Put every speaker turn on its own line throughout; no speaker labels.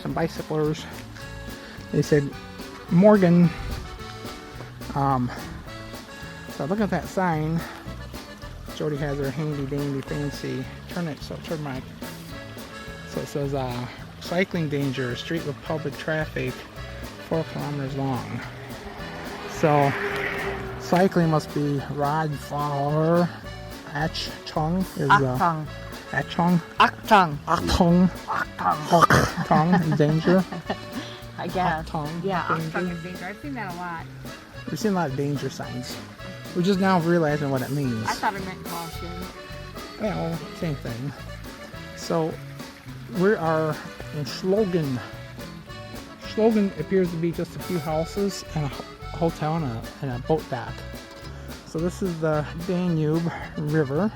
some bicyclers. They said Morgan. So look at that sign. Jody has her handy dandy fancy turn mic. So it says cycling danger, street with public traffic, 4 kilometers long. So cycling must be rod for Aschach is Aschach danger.
I guess. Yeah,
danger.
is danger. I've seen that a lot.
We've seen a lot of danger signs. We're just now realizing what it means.
I thought it meant caution.
Yeah, well, same thing. So we are in Schlögen. Schlögen appears to be just a few houses and a hotel and a boat dock. So this is the Danube River.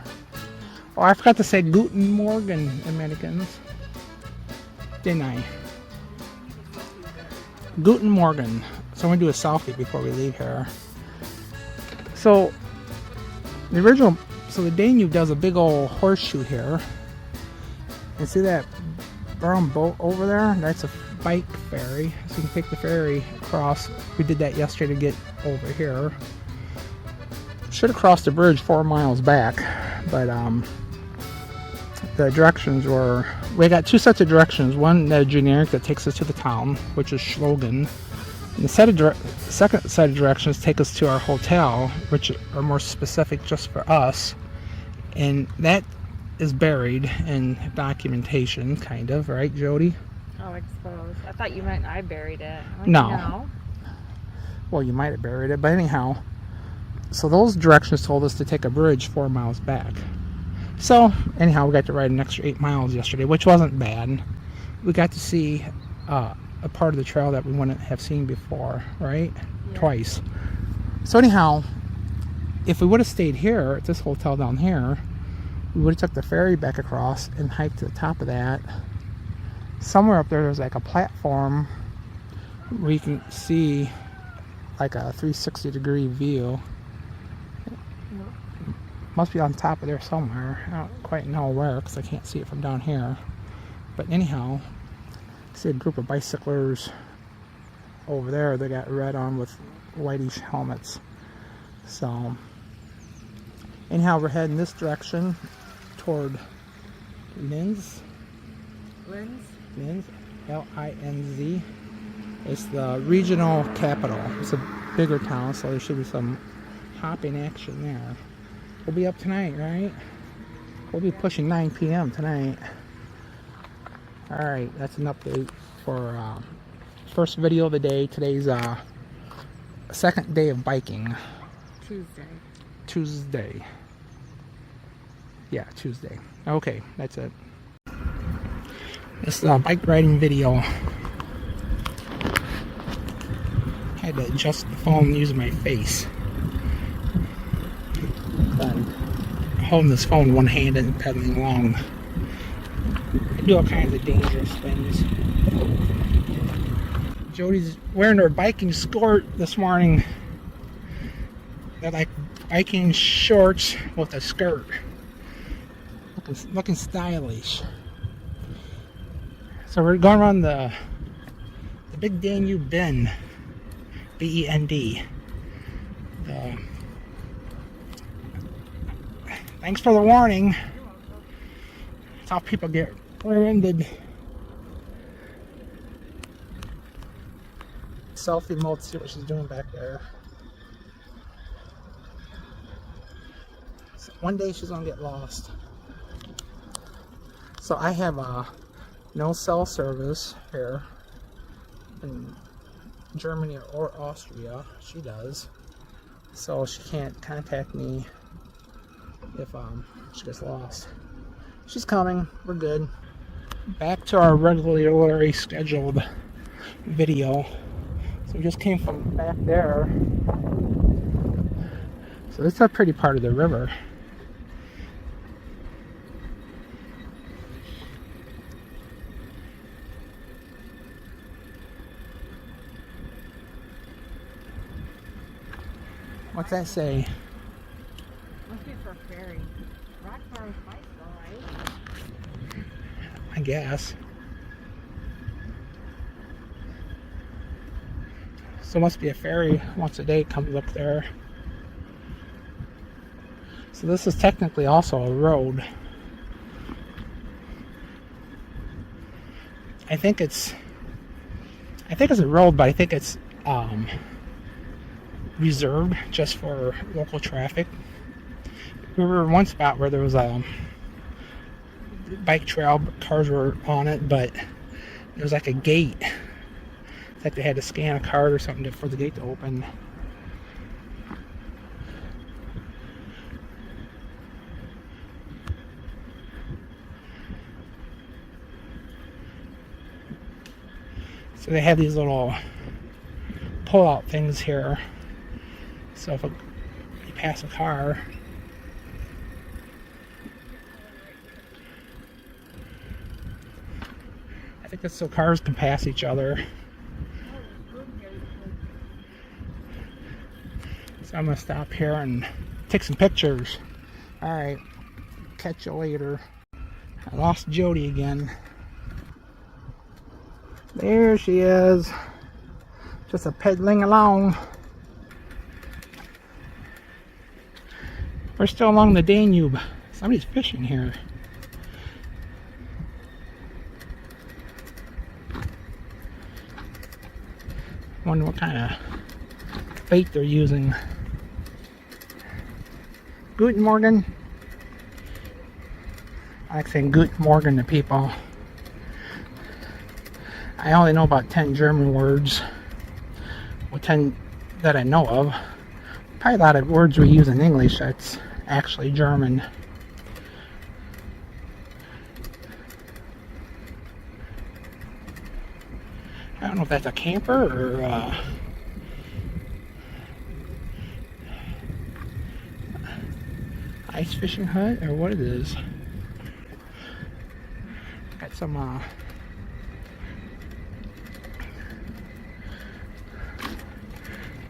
Oh, I forgot to say Guten Morgen, Americans. Didn't I? Guten Morgen. So I'm going to do a selfie before we leave here. So the Danube does a big old horseshoe here. And see that brown boat over there? That's a bike ferry. So you can take the ferry across. We did that yesterday to get over here. Should have crossed the bridge 4 miles back, but the directions were, we got 2 sets of directions. One that generic that takes us to the town, which is Schlögen. And the second set of directions take us to our hotel, which are more specific just for us. And that is buried in documentation, kind of, right, Jody?
Oh, I suppose. I thought you meant I buried it. Like,
no. Well, you might have buried it, but anyhow. So those directions told us to take a bridge 4 miles back. So, anyhow, we got to ride an extra 8 miles yesterday, which wasn't bad. We got to see a part of the trail that we wouldn't have seen before, right? Yeah. Twice. So anyhow, if we would have stayed here at this hotel down here, we would have took the ferry back across and hiked to the top of that. Somewhere up there's like a platform where you can see like a 360-degree view. Must be on top of there somewhere. I don't quite know where because I can't see it from down here. But anyhow, I see a group of bicyclers over there. They got red on with whitish helmets. So anyhow, we're heading this direction toward Linz. Linz, L-I-N-Z. It's the regional capital. It's a bigger town, so there should be some hopping action there. We'll be up tonight, right? We'll be pushing 9 p.m. tonight. Alright, that's an update for first video of the day. Today's second day of biking. Tuesday. Yeah, Tuesday. Okay, that's it. This is a bike riding video. Had to adjust the phone using my face. I'm holding this phone one-handed and pedaling along. I do all kinds of dangerous things. Jody's wearing her biking skirt this morning. They're like biking shorts with a skirt. Looking stylish. So we're going around the big Danube Bend. B-E-N-D. Thanks for the warning. That's how people get rear-ended. Selfie mode, see what she's doing back there. So one day she's gonna get lost. So I have no cell service here in Germany or Austria. She does. So she can't contact me if she gets lost. She's coming. We're good. Back to our regularly scheduled video. So we just came from back there. So this is a pretty part of the river. What's that say?
Must be for a ferry. Rock farm's bicycle, right?
I guess. So it must be a ferry once a day comes up there. So this is technically also a road. I think it's a road, but I think it's reserved just for local traffic. We were in one spot where there was a bike trail, cars were on it, but there was like a gate. It's like they had to scan a card or something for the gate to open. So they have these little pull-out things here. So if you pass a car, I think it's so cars can pass each other. So I'm gonna stop here and take some pictures. Alright, catch you later. I lost Jody again. There she is, just a pedaling along. We're still along the Danube. Somebody's fishing here. Wonder what kind of bait they're using. Guten Morgen. I like saying Guten Morgen to people. I only know about 10 German words, well, 10 that I know of. Probably a lot of words we use in English that's actually German. I don't know if that's a camper or ice fishing hut or what it is. Got some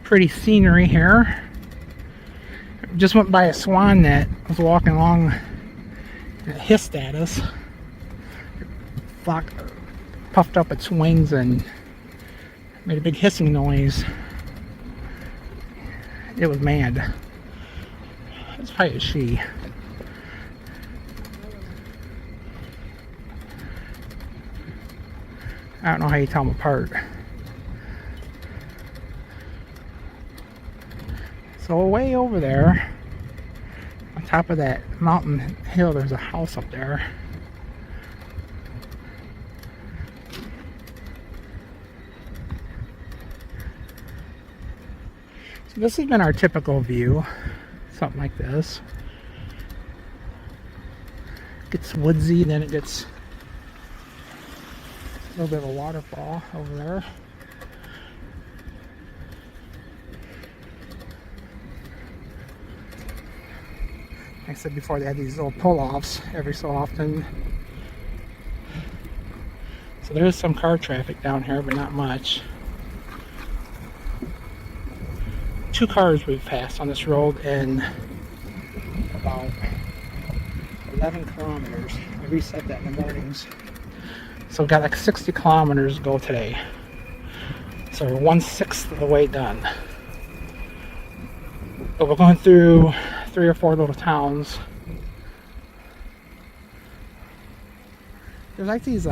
pretty scenery here. Just went by a swan that was walking along and it hissed at us. Flock puffed up its wings and made a big hissing noise. It was mad. It's probably a she. I don't know how you tell them apart. So way over there, on top of that mountain hill, there's a house up there. So this has been our typical view, something like this. It gets woodsy, then it gets a little bit of a waterfall over there. Like I said before, they have these little pull-offs every so often. So there is some car traffic down here, but not much. 2 cars we've passed on this road in about 11 kilometers. I reset that in the mornings. So we've got like 60 kilometers to go today. So we're 1/6 of the way done. But we're going through 3 or 4 little towns. There's like these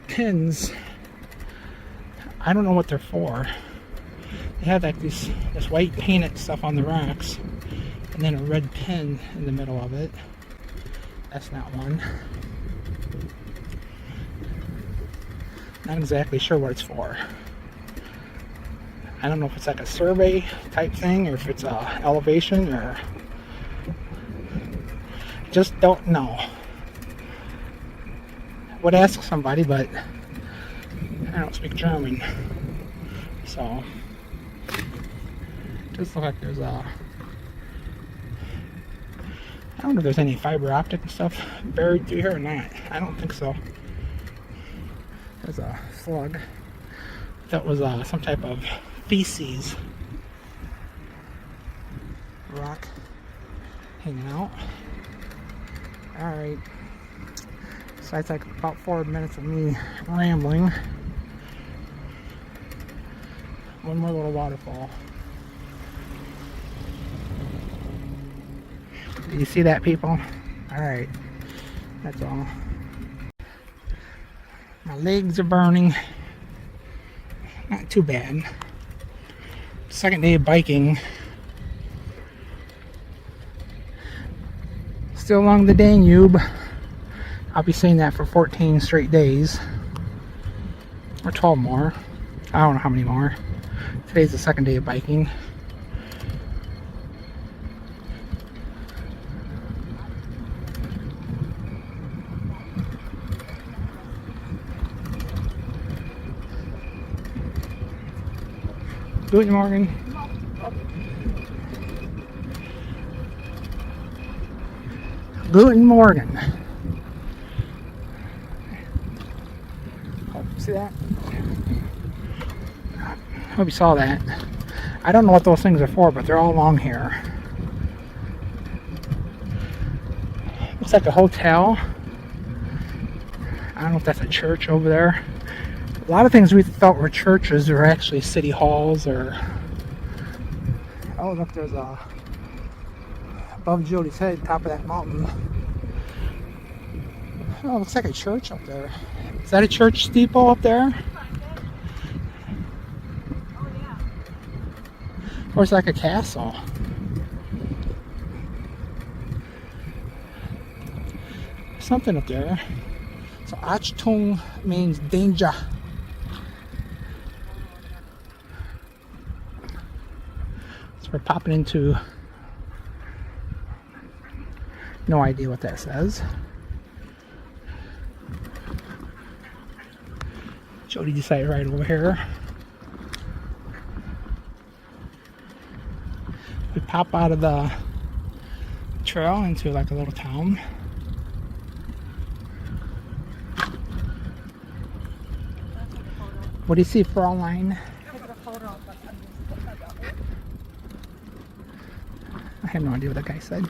pins. I don't know what they're for. They have like this white painted stuff on the rocks and then a red pin in the middle of it. That's not one. Not exactly sure what it's for. I don't know if it's like a survey type thing or if it's a elevation or just don't know. Would ask somebody, but I don't speak German, so it does look like there's a, I don't know if there's any fiber optic and stuff buried through here or not. I don't think so. There's a slug. That was some type of feces rock hanging out. Alright, so that's like about 4 minutes of me rambling. one more little waterfall. You see that, people? Alright. That's all. My legs are burning. Not too bad. Second day of biking. Still along the Danube. I'll be saying that for 14 straight days. Or 12 more. I don't know how many more. Today's the second day of biking. Guten Morgen. Guten Morgen. Oh, see that? Hope you saw that. I don't know what those things are for, but they're all along here. Looks like a hotel. I don't know if that's a church over there. A lot of things we thought were churches are actually city halls or... Oh, look, there's a... Above Jody's head, top of that mountain. Oh, it looks like a church up there. Is that a church steeple up there? Or it's like a castle. Something up there. So Achtung means danger. So we're popping into... No idea what that says. Jody decided right over here. We pop out of the trail into like a little town. What do you see, Fraulein? I have no idea what that guy said.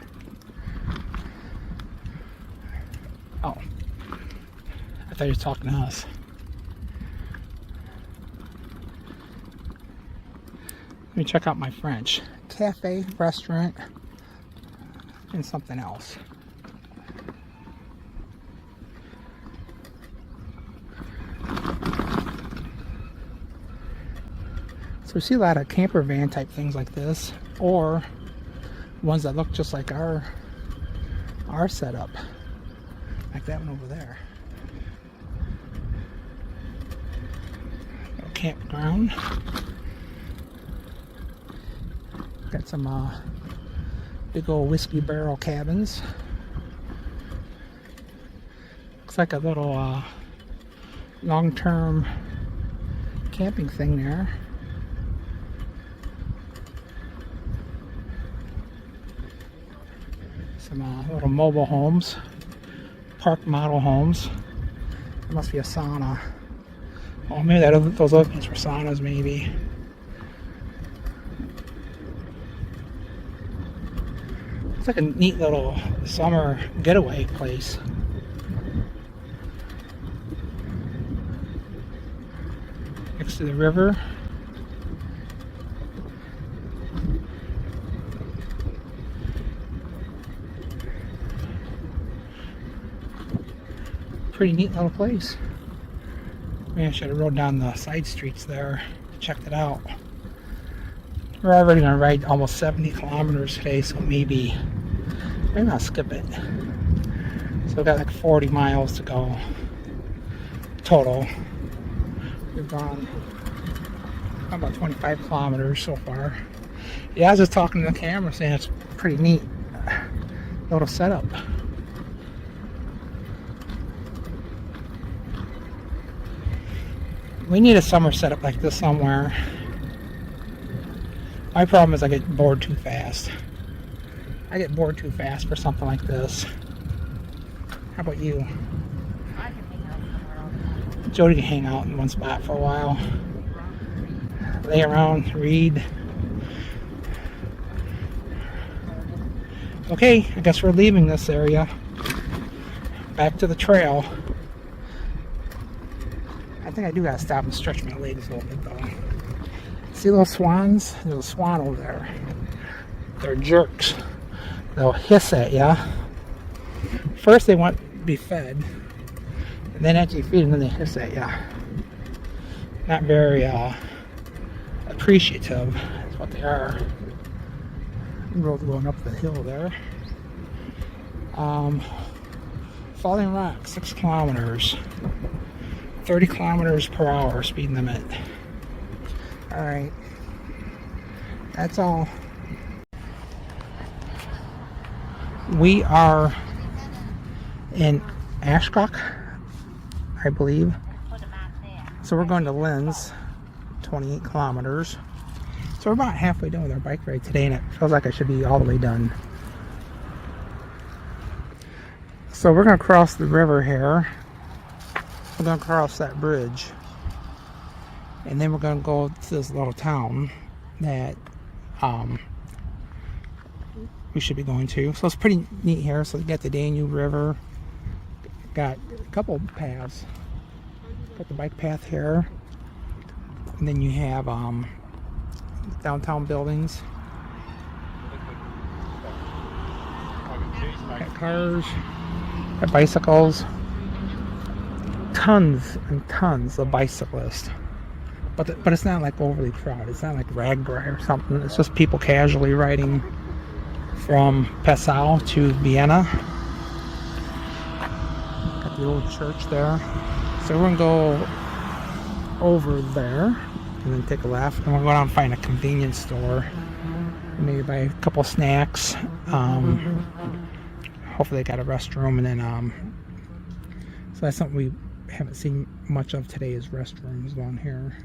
Oh. I thought he was talking to us. Let me check out my French. Cafe, restaurant, and something else. So we see a lot of camper van type things like this, or ones that look just like our setup, like that one over there. Little campground. Got some big old whiskey barrel cabins. Looks like a little long-term camping thing there. Some little mobile homes, park model homes. There must be a sauna. Oh, maybe those openings were saunas, maybe. It's like a neat little summer getaway place. Next to the river. Pretty neat little place. Maybe I should have rode down the side streets there, checked it out. We're already going to ride almost 70 kilometers today, so maybe I'll skip it. So we've got like 40 miles to go total. We've gone about 25 kilometers so far. Yeah, I was just talking to the camera saying it's pretty neat little setup. We need a summer setup like this somewhere. My problem is I get bored too fast. I get bored too fast for something like this. How about you?
I can hang out somewhere else.
Jody can hang out in one spot for a while. Lay around, read. Okay, I guess we're leaving this area. Back to the trail. I think I do gotta stop and stretch my legs a little bit though. See those swans? There's a swan over there. They're jerks. They'll hiss at ya. First they want to be fed, and then after you feed them, then they hiss at ya. Not very appreciative. That's what they are. Road going up the hill there. Falling Rock, 6 kilometers. 30 kilometers per hour speed limit. Alright. That's all. We are in Aschbach, I believe. So we're going to Linz, 28 kilometers. So we're about halfway done with our bike ride today, and it feels like I should be all the way done. So we're going to cross the river here. We're going to cross that bridge. And then we're going to go to this little town that we should be going to. So it's pretty neat here. So you got the Danube River. Got a couple paths. Got the bike path here. And then you have downtown buildings. Got cars. Got bicycles. Tons and tons of bicyclists. But it's not like overly crowded. It's not like Ragbri or something. It's just people casually riding from Passau to Vienna. Got the old church there. So we're going to go over there and then take a left. And we'll go down and find a convenience store. Maybe buy a couple snacks. Hopefully they got a restroom. And then, so that's something we haven't seen much of today is restrooms down here.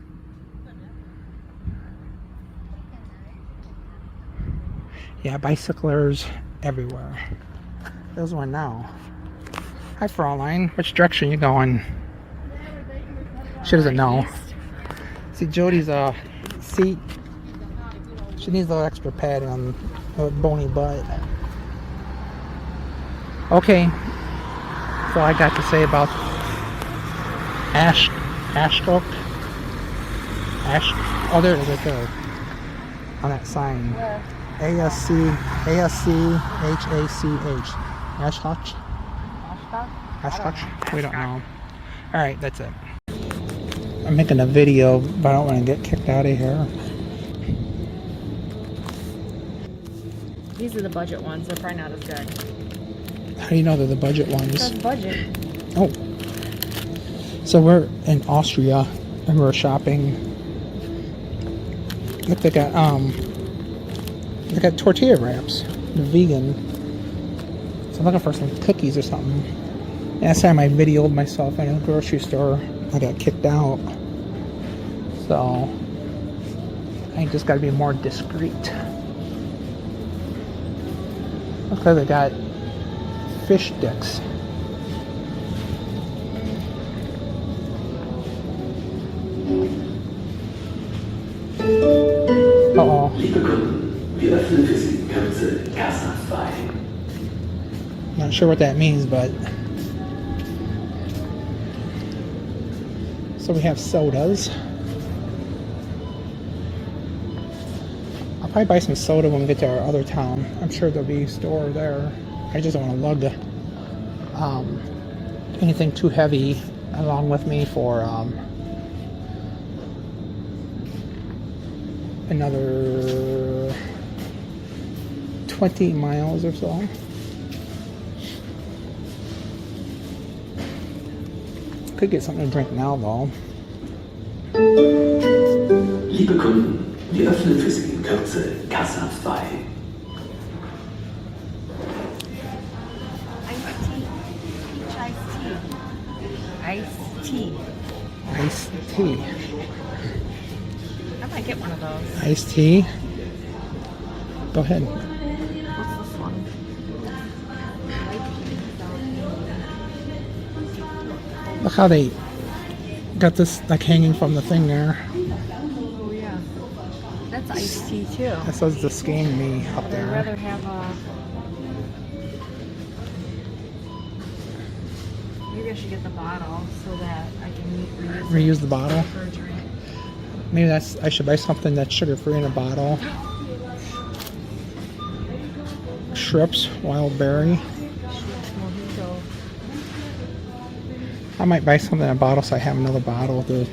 Yeah, bicyclers everywhere. There's one now. Hi, Fraulein. Which direction you going? She doesn't know. See, Jody's seat. She needs a little extra padding on her bony butt. Okay. That's all I got to say about Aschbach. Oh, there it is right there. On that sign.
Where?
A-S-C-H-A-C-H. Aschach? Aschach? We don't know. Alright, that's it. I'm making a video, but I don't want to get kicked out of here.
These are the budget ones. They're probably not as good.
How do you know they're the budget ones?
Because budget.
Oh. So we're in Austria and we're shopping. Look, they got tortilla wraps. They're vegan. So I'm looking for some cookies or something. Last time I videoed myself in a grocery store, I got kicked out. So I just got to be more discreet. Looks like they got fish sticks. Uh-oh.
Liebe Kunden, wir öffnen für Sie in Kürze Kasse 2.
Not sure what that means, but so we have sodas. I'll probably buy some soda when we get to our other town. I'm sure there'll be a store there. I just don't want to lug anything too heavy along with me for another 20 miles or so. Could get something to drink now though.
Liebe Kunden, wir öffnen für Sie in Kürze Kasse 2.
Iced tea.
Iced tea.
I might get one of those.
Iced tea. Go ahead.
What's this one?
Look how they got this like hanging from the thing there.
Oh yeah. That's iced tea too.
That says the scan me up
I'd
there.
rather have a... Maybe I should get the bottle so that I can reuse
Reuse the bottle.
for a drink.
Maybe I should buy something that's sugar-free in a bottle. Shrips, wild berry. I might buy something in a bottle so I have another bottle to...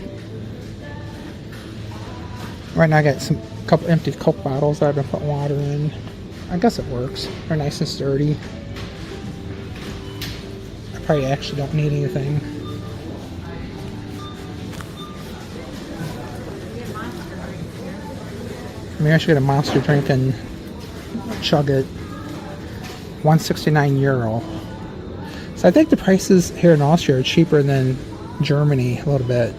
Right now I got a couple empty Coke bottles that I've been putting water in. I guess it works. They're nice and sturdy. I probably actually don't need anything. Maybe I should get a Monster drink and chug it. €169. So I think the prices here in Austria are cheaper than Germany a little bit.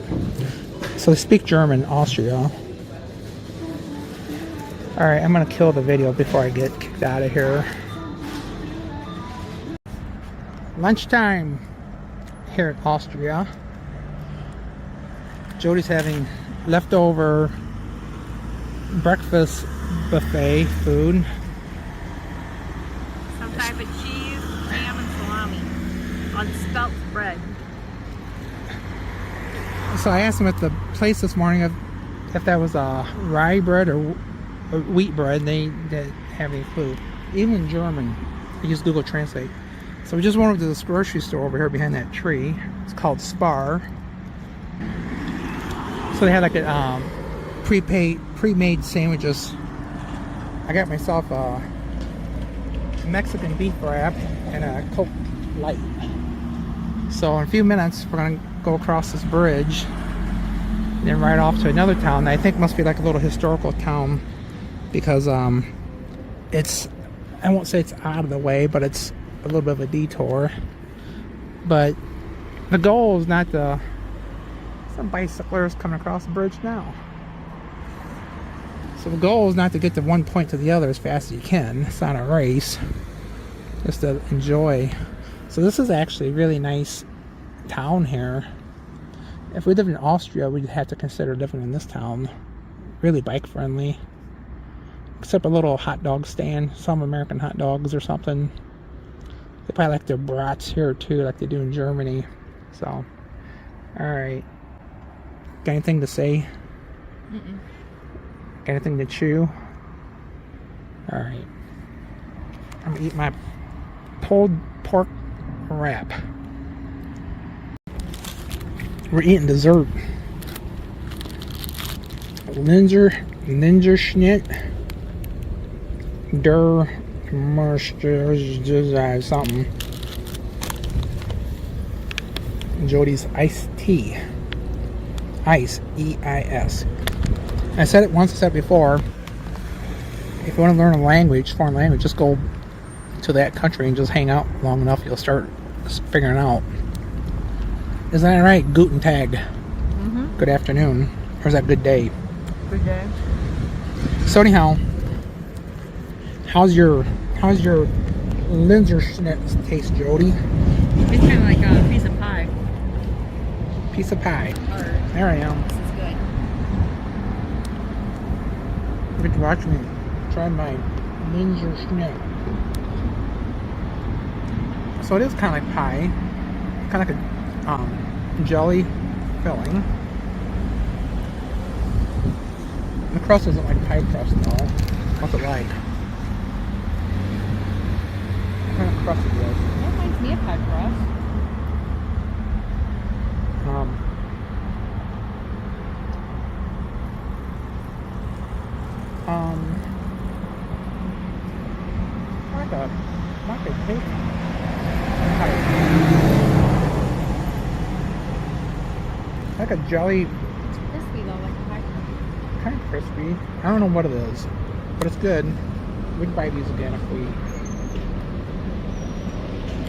So they speak German, Austria. Alright, I'm going to kill the video before I get kicked out of here. Lunchtime here in Austria. Jody's having leftover breakfast buffet food.
Some type of cheese, ham, and salami on spelt bread.
So I asked him at the place this morning if that was a rye bread or wheat bread. They didn't have any clue. Even in German, I used Google Translate. So we just went over to this grocery store over here behind that tree. It's called Spar. So they had like a pre-made sandwiches. I got myself a Mexican beef wrap and a Coke Light. So in a few minutes we're gonna go across this bridge and then right off to another town that I think must be like a little historical town, because it's, I won't say it's out of the way, but it's a little bit of a detour. But the goal is not to... Some bicyclers coming across the bridge now. So the goal is not to get to one point to the other as fast as you can. It's not a race. Just to enjoy. So this is actually a really nice town here. If we lived in Austria, we'd have to consider living in this town. Really bike friendly. Except a little hot dog stand. Some American hot dogs or something. They probably like their brats here too, like they do in Germany. So, alright. Got anything to say?
Mm-mm.
Got anything to chew? Alright. I'm gonna eat my pulled pork wrap. We're eating dessert. Linzer Schnitt. Der something. Jody's iced tea. Ice, E-I-S. I said it once, I said it before. If you want to learn a language, foreign language, just go to that country and just hang out long enough, you'll start figuring out. Isn't that right? Guten Tag.
Mm-hmm.
Good afternoon. Or is that good day?
Good day.
So anyhow, how's your Linzer Schnitt taste, Jody?
It's kind of like a piece of pie.
Piece of pie.
Or,
There I am.
this is good.
You get to watch me try my Linzer Schnitt. So it is kind of like pie. Kind of like a jelly filling. The crust isn't like pie crust though. What's it like? What kind of crust is this?
That reminds me of pie crust.
Like a cake. Like a jelly.
It's crispy though, like a pie crust.
Kind of crispy. I don't know what it is, but it's good. We can buy these again if we...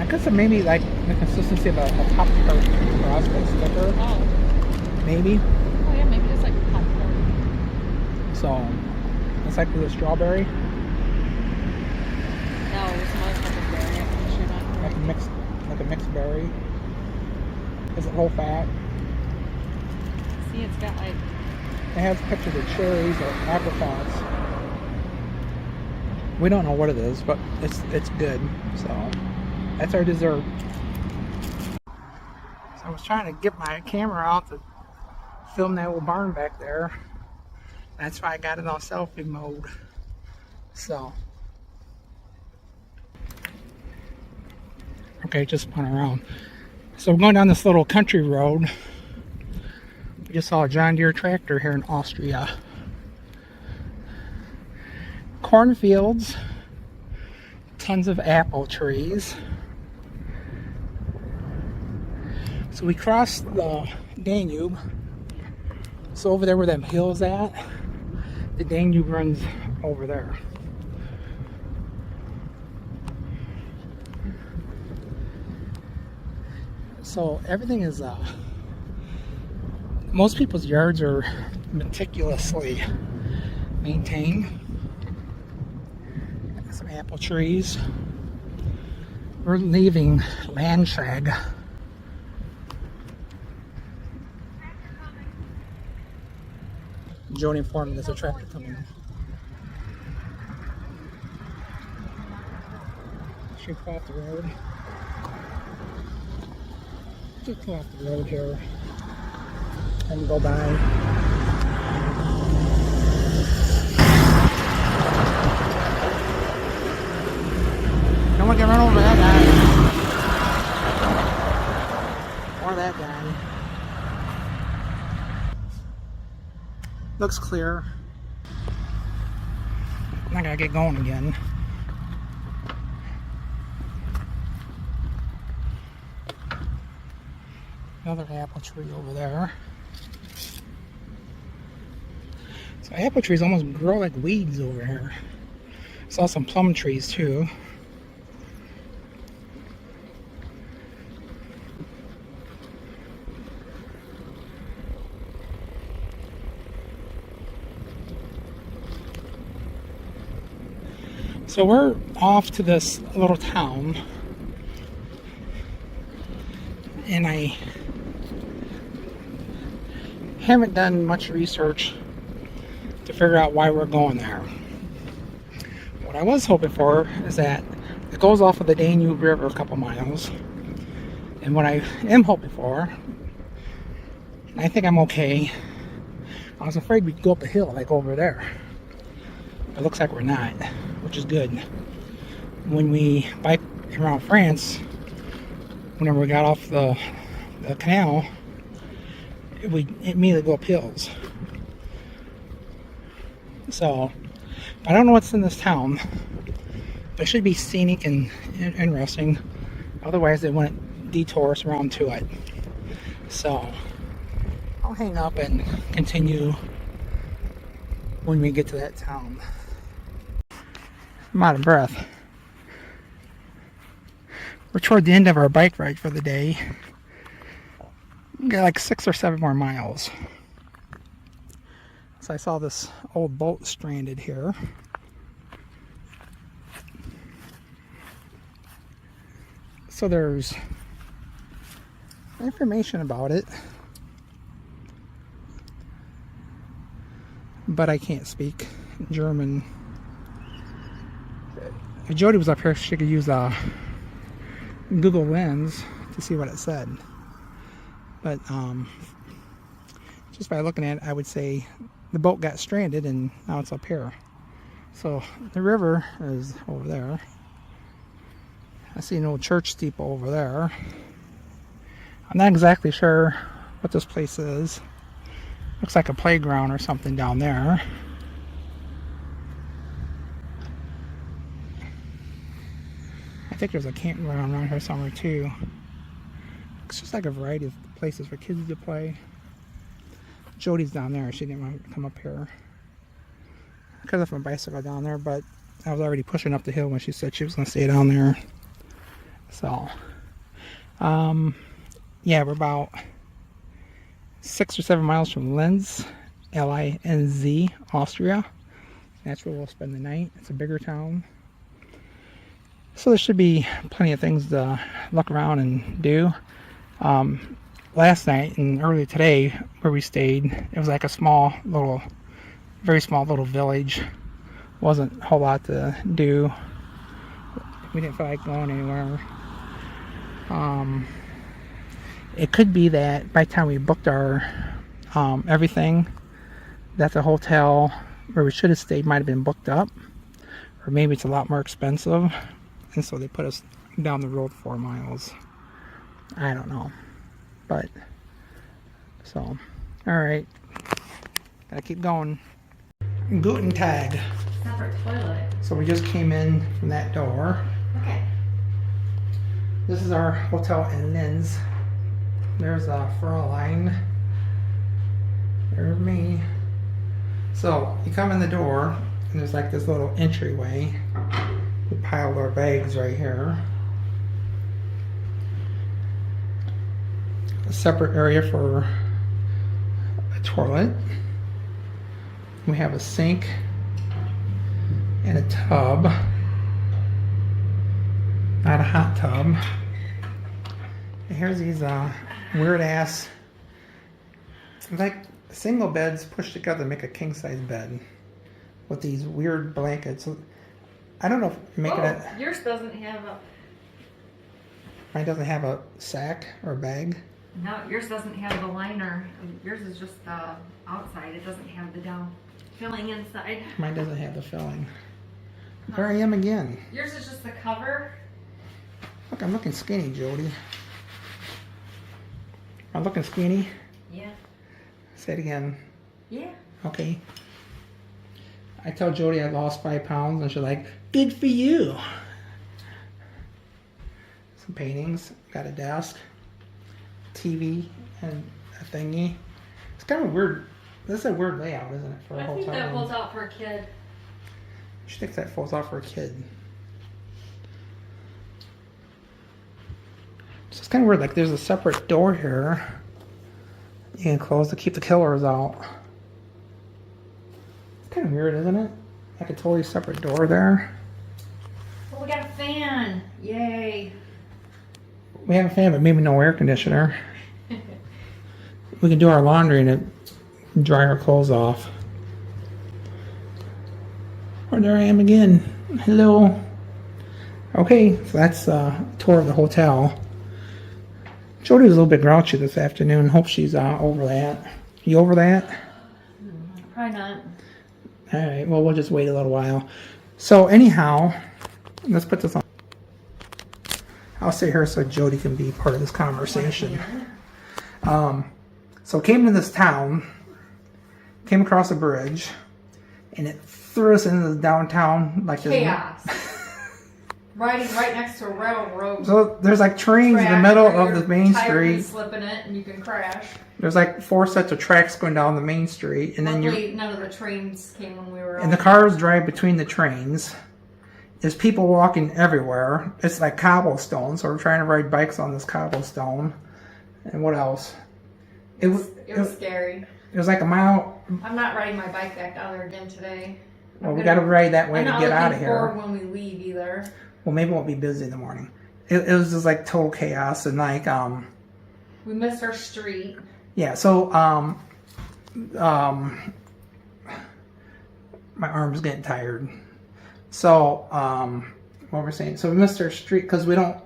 I guess it may be like the consistency of a Pop-Tart crust, but it's thicker.
Oh.
Maybe.
Oh yeah, maybe just like Pop-Tart.
So, it's like with a strawberry.
No, it's more like a berry. I'm pretty sure not.
Like a mixed berry. Is it whole fat?
See, it's got like...
It has pictures of cherries or apricots. We don't know what it is, but it's good. So that's our dessert. So I was trying to get my camera out to film that little barn back there. That's why I got it on selfie mode. So, okay, just spun around. So we're going down this little country road. We just saw a John Deere tractor here in Austria. Cornfields, tons of apple trees. So we crossed the Danube. So over there where them hills at, the Danube runs over there. So everything is, most people's yards are meticulously maintained. Some apple trees. We're leaving Landshag. Jody informed me there's a tractor coming. Should pull off the road. Just pull off the road here and go by. Don't want to get run over that guy. Or that guy. Looks clear. I'm not gonna get going again. Another apple tree over there. So apple trees almost grow like weeds over here. Saw some plum trees too. So we're off to this little town, and I haven't done much research to figure out why we're going there. What I was hoping for is that it goes off of the Danube River a couple miles, and what I am hoping for, and I think I'm okay, I was afraid we'd go up a hill like over there. It looks like we're not, which is good. When we biked around France, whenever we got off the canal, we immediately go up hills. So, I don't know what's in this town, but it should be scenic and interesting. Otherwise, they wouldn't detour us around to it. So, I'll hang up and continue when we get to that town. I'm out of breath. We're toward the end of our bike ride for the day. We got like 6 or 7 more miles. So I saw this old boat stranded here. So there's information about it, but I can't speak German. If Jody was up here, she could use Google Lens to see what it said. But just by looking at it, I would say the boat got stranded and now it's up here. So the river is over there. I see an old church steeple over there. I'm not exactly sure what this place is. Looks like a playground or something down there. I think there's a campground around here somewhere too. It's just like a variety of places for kids to play. Jody's down there. She didn't want to come up here. I could have left my bicycle down there, but I was already pushing up the hill when she said she was going to stay down there. So, yeah, we're about 6 or 7 miles from Linz, Linz, Austria. That's where we'll spend the night. It's a bigger town. So there should be plenty of things to look around and do. Last night and early today where we stayed, it was like a small little, very small little village. Wasn't a whole lot to do. We didn't feel like going anywhere. It could be that by the time we booked our everything, that the hotel where we should have stayed might have been booked up, or maybe it's a lot more expensive, and so they put us down the road 4 miles. I don't know, but so alright, gotta keep going. Guten Tag.
Separate toilet.
So we just came in from that door.
Okay.
This is our hotel in Linz. There's a Fräulein. There's me. So you come in the door and there's like this little entryway. We piled our bags right here. A separate area for a toilet. We have a sink and a tub. Not a hot tub. And here's these weird ass, like single beds pushed together to make a king size bed with these weird blankets. I don't know if you're making it.
Yours doesn't have a.
Mine doesn't have a sack or a bag.
No, yours doesn't have the liner. Yours is just the outside. It doesn't have the down filling inside.
Mine doesn't have the filling. There I am again.
Yours is just the cover.
Look, I'm looking skinny, Jody. I'm looking skinny.
Yeah.
Say it again.
Yeah.
Okay. I tell Jody I lost 5 pounds, and she's like, "Good for you." Some paintings. Got a desk, TV, and a thingy. It's kind of weird. This is a weird layout, isn't it, for a
I
hotel?
think that folds out for a kid.
She thinks that folds out for a kid. So it's kind of weird. Like there's a separate door here. You can close to keep the killers out. It's kind of weird, isn't it? Like a totally separate door there.
Oh, we got a fan. Yay.
We have a fan, but maybe no air conditioner. We can do our laundry and dry our clothes off. Oh, there I am again. Hello. Okay, so that's a tour of the hotel. Jody was a little bit grouchy this afternoon. Hope she's over that. You over that?
Probably not.
Alright, well, we'll just wait a little while. So, anyhow, let's put this on. I'll sit here so Jody can be part of this conversation. So, came to this town, came across a bridge, and it threw us into the downtown like this.
Chaos. Riding right next to a railroad.
So there's like trains in the middle of the main street.
Slip in it and you can crash.
There's like 4 sets of tracks going down the main street, and then
none of the trains came when we were.
And the cars drive between the trains. There's people walking everywhere. It's like cobblestone, so we're trying to ride bikes on this cobblestone. And what else?
It was scary.
It was like a mile.
I'm not riding my bike back down there again today.
Well, we got to ride that way to get out of here.
I'm not looking forward when we leave either.
Well, maybe it won't be busy in the morning. It was just like total chaos, and like
we missed our street.
Yeah, so my arm's getting tired. So what we're saying? So we missed our street because we don't.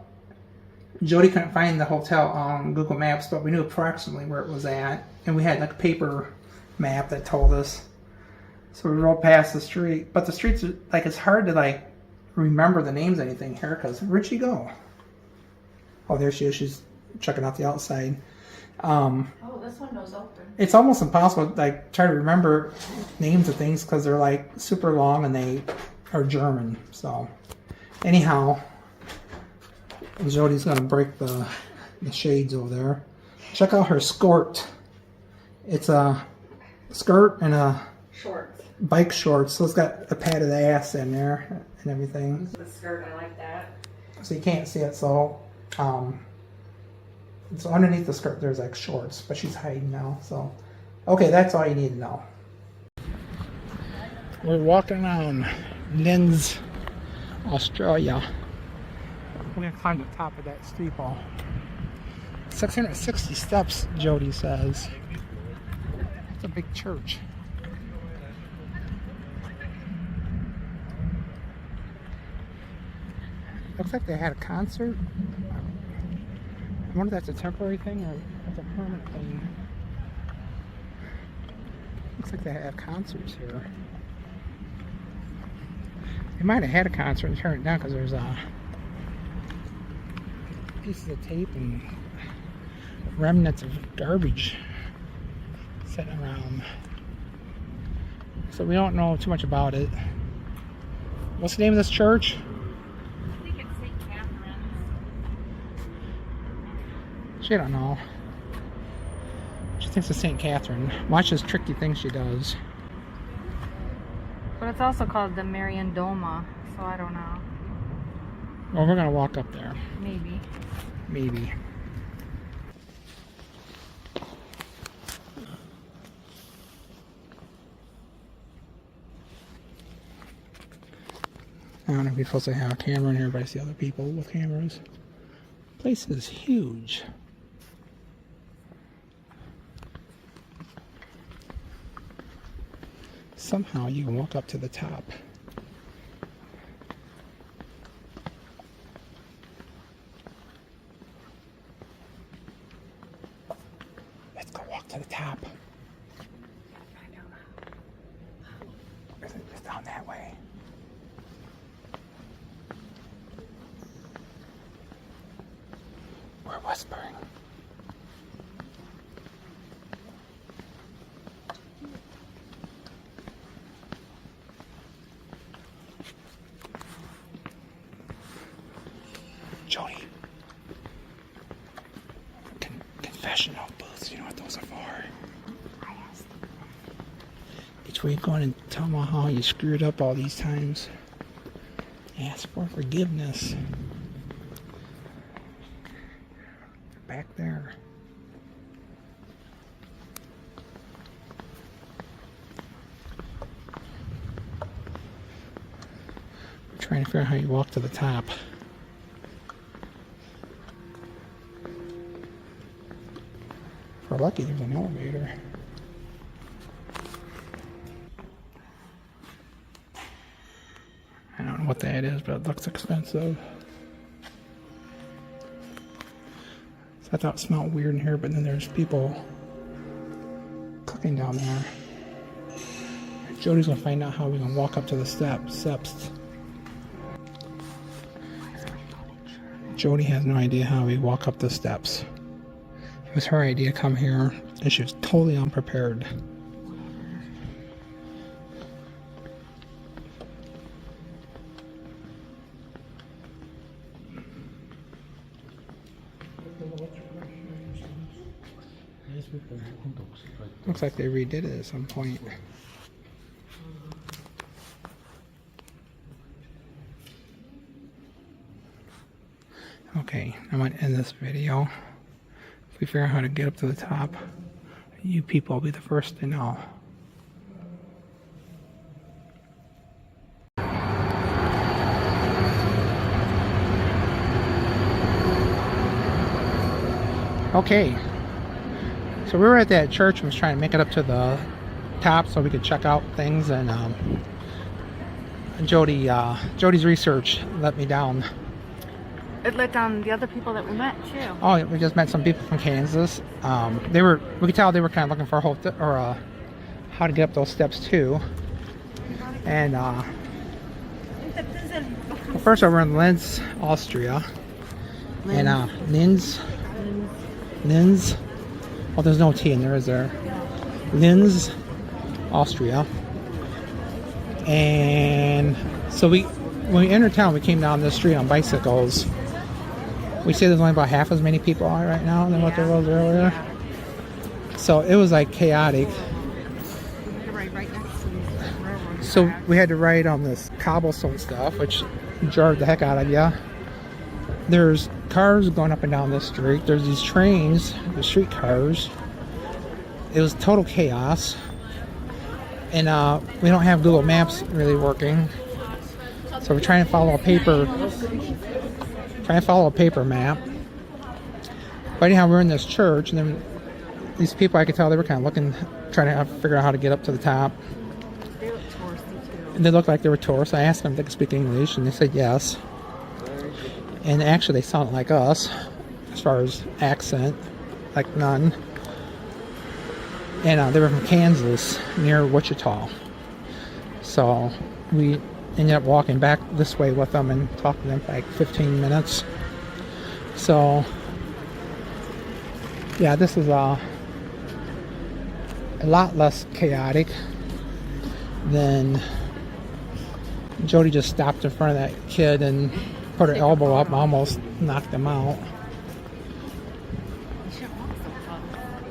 Jody couldn't find the hotel on Google Maps, but we knew approximately where it was at, and we had like a paper map that told us. So we rode past the street, but the streets are like it's hard to like remember the names of anything here because where'd she go? Oh, there she is. She's checking out the outside.
Oh, this window's open.
It's almost impossible to like try to remember names of things because they're like super long and they are German. So anyhow, Jody's gonna break the shades over there. Check out her skirt. It's a skirt and a
Shorts.
Bike shorts. So it's got a padded ass in there and everything.
The skirt, I like that.
So you can't see it. So so underneath the skirt there's like shorts, but she's hiding now. So okay, that's all you need to know. We're walking around Linz, Australia. We're gonna climb the top of that steeple. 660 steps, Jody says. It's a big church. Looks like they had a concert. I wonder if that's a temporary thing or if it's a permanent thing. Looks like they have concerts here. They might have had a concert and turned it down because there's pieces of tape and remnants of garbage sitting around. So we don't know too much about it. What's the name of this church?
I think it's St. Catherine's.
She don't know. She thinks it's St. Catherine. Watch this tricky thing she does.
But it's also called the Marian Doma, so I don't know.
Well, we're gonna walk up there.
Maybe.
Maybe. I don't know if you're supposed to have a camera in here, but I see other people with cameras. The place is huge. Somehow you can walk up to the top. Let's go walk to the top. It's down that way. We're whispering. Jody. Confessional booths, you know what those are for? It's where you go in and tell them how you screwed up all these times. Ask for forgiveness. Back there. We're trying to figure out how you walk to the top. If we're lucky, there's an elevator. I don't know what that is, but it looks expensive. So I thought it smelled weird in here, but then there's people cooking down there. Jody's gonna find out how we can walk up to the steps. Jody has no idea how we walk up the steps. It was her idea to come here, and she was totally unprepared. Looks like they redid it at some point. Okay, I'm going to end this video. If we figure out how to get up to the top, you people will be the first to know. Okay, so we were at that church and was trying to make it up to the top so we could check out things, and Jody's research let me down.
It let down the other people that we met too.
Oh, we just met some people from Kansas. We could tell they were kind of looking for how to get up those steps too. And well, first we're in Linz, Austria. And Linz. Well, there's no T in there, is there? Linz, Austria. And so when we entered town, we came down this street on bicycles. We say there's only about half as many people on right now than what there was earlier. So it was like chaotic. So we had to ride on this cobblestone stuff, which jarred the heck out of you. There's cars going up and down this street. There's these trains, the street cars. It was total chaos. And we don't have Google Maps really working. So we're trying to follow a paper map. But anyhow, we're in this church, and then these people, I could tell they were kind of looking, trying to figure out how to get up to the top.
They look touristy too.
And they looked like they were tourists. I asked them if they could speak English, and they said yes. And actually, they sounded like us, as far as accent, like none. and they were from Kansas, near Wichita. So we ended up walking back this way with them and talked to them for like 15 minutes. So yeah, this is a lot less chaotic than Jody just stopped in front of that kid and put her elbow up and almost knocked him out.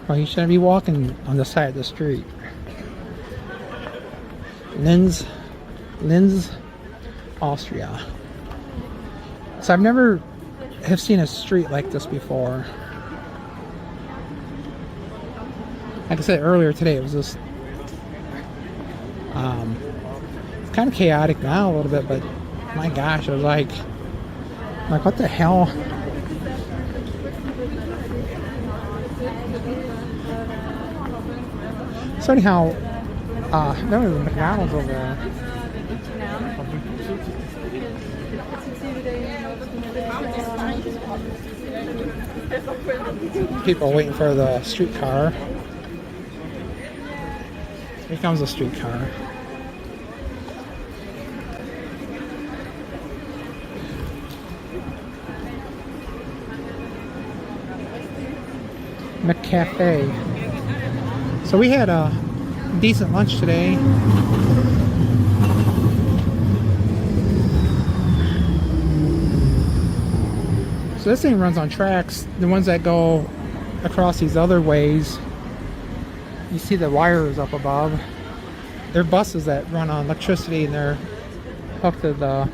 Well, you shouldn't be walking on the side of the street. Linz, Austria. So I've never have seen a street like this before. Like I said earlier today, it was just it's kind of chaotic now a little bit, but my gosh, it was like what the hell? So anyhow, there was a McDonald's over there. People waiting for the streetcar. Here comes the streetcar. McCafe. So we had a decent lunch today. So this thing runs on tracks. The ones that go across these other ways, you see the wires up above. They're buses that run on electricity and they're hooked to the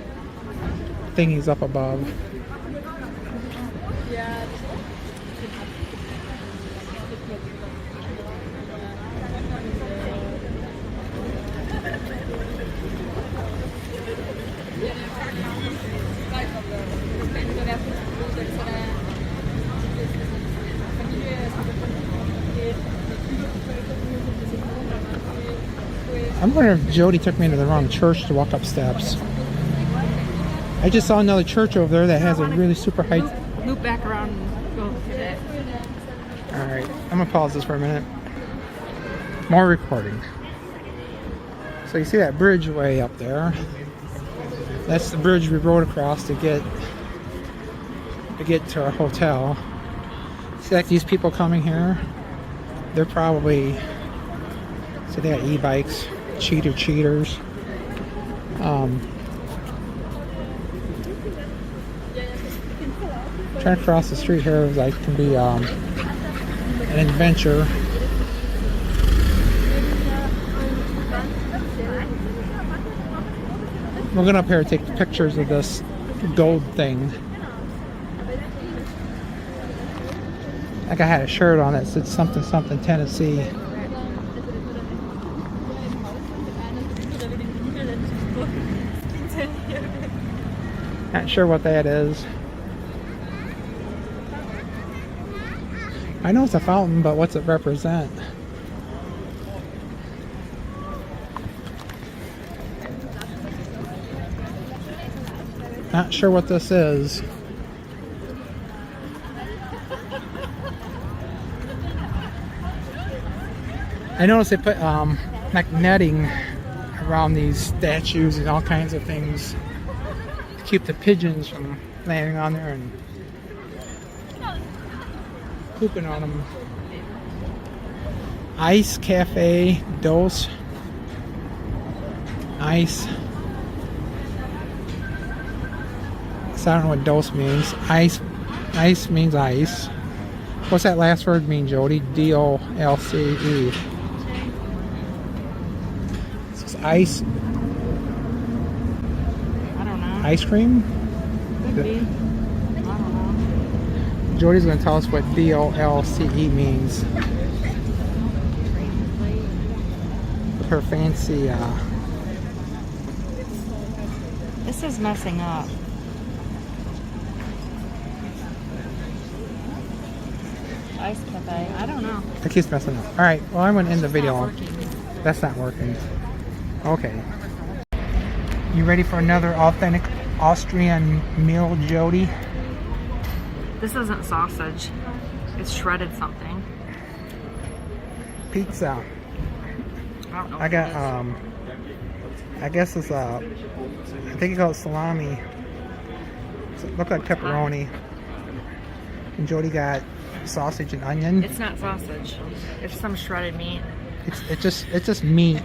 thingies up above. I'm wondering if Jody took me into the wrong church to walk up steps. I just saw another church over there that has a really super high...
Loop back around and go to that.
Alright, I'm gonna pause this for a minute. More recording. So you see that bridge way up there? That's the bridge we rode across to get to our hotel. See like these people coming here? They're probably... So they got e-bikes. Cheaters. Trying to cross the street here is like can be an adventure. We're going up here to take pictures of this gold thing. Like I had a shirt on that said something Tennessee. Not sure what that is. I know it's a fountain, but what's it represent? Not sure what this is. I noticed they put like netting around these statues and all kinds of things. Keep the pigeons from landing on there and pooping on them. Ice Cafe Dos. Ice. So I don't know what dos means. Ice means ice. What's that last word mean, Jody? D-O-L-C-E. This is ice. Ice cream?
Could be. I don't know.
Jody's going to tell us what D-O-L-C-E means. Her fancy,
This is messing up. Ice Cafe. I don't know.
It keeps messing up. Alright, well I'm going to end the video.
Not working.
That's not working. Okay. You ready for another authentic Austrian meal, Jody?
This isn't sausage. It's shredded something.
pizza.
I don't know.
I got I guess it's I think you call it salami. It looked like pepperoni. And Jody got sausage and onion.
It's not sausage. It's some shredded meat.
It's just meat.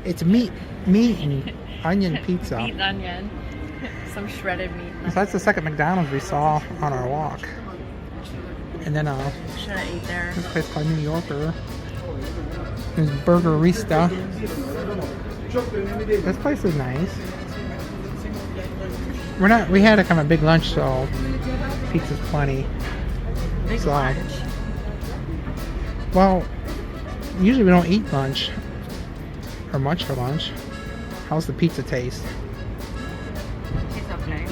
It's meat and onion pizza.
Meat and onion. Some shredded meat.
So that's the second McDonald's we saw on our walk. And then
Should have ate there.
this place called New Yorker. There's Burgerista. This place is nice. We had a kind of big lunch, so pizza's plenty.
Big
So,
lunch.
Well, usually we don't eat lunch or much for lunch. How's the pizza taste?
It's okay.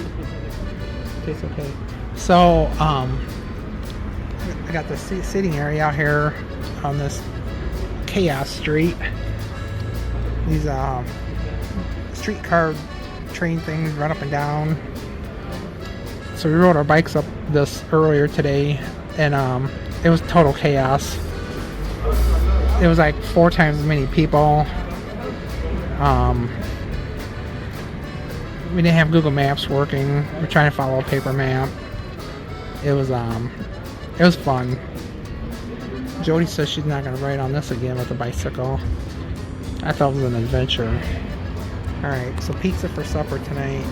Tastes okay. So, I got the sitting area out here on this chaos street. These streetcar train things run up and down. So we rode our bikes up this earlier today, and it was total chaos. It was like 4 times as many people. We didn't have Google Maps working. We're trying to follow a paper map. It was fun. Jody says she's not gonna ride on this again with a bicycle. I thought it was an adventure. Alright, so pizza for supper tonight.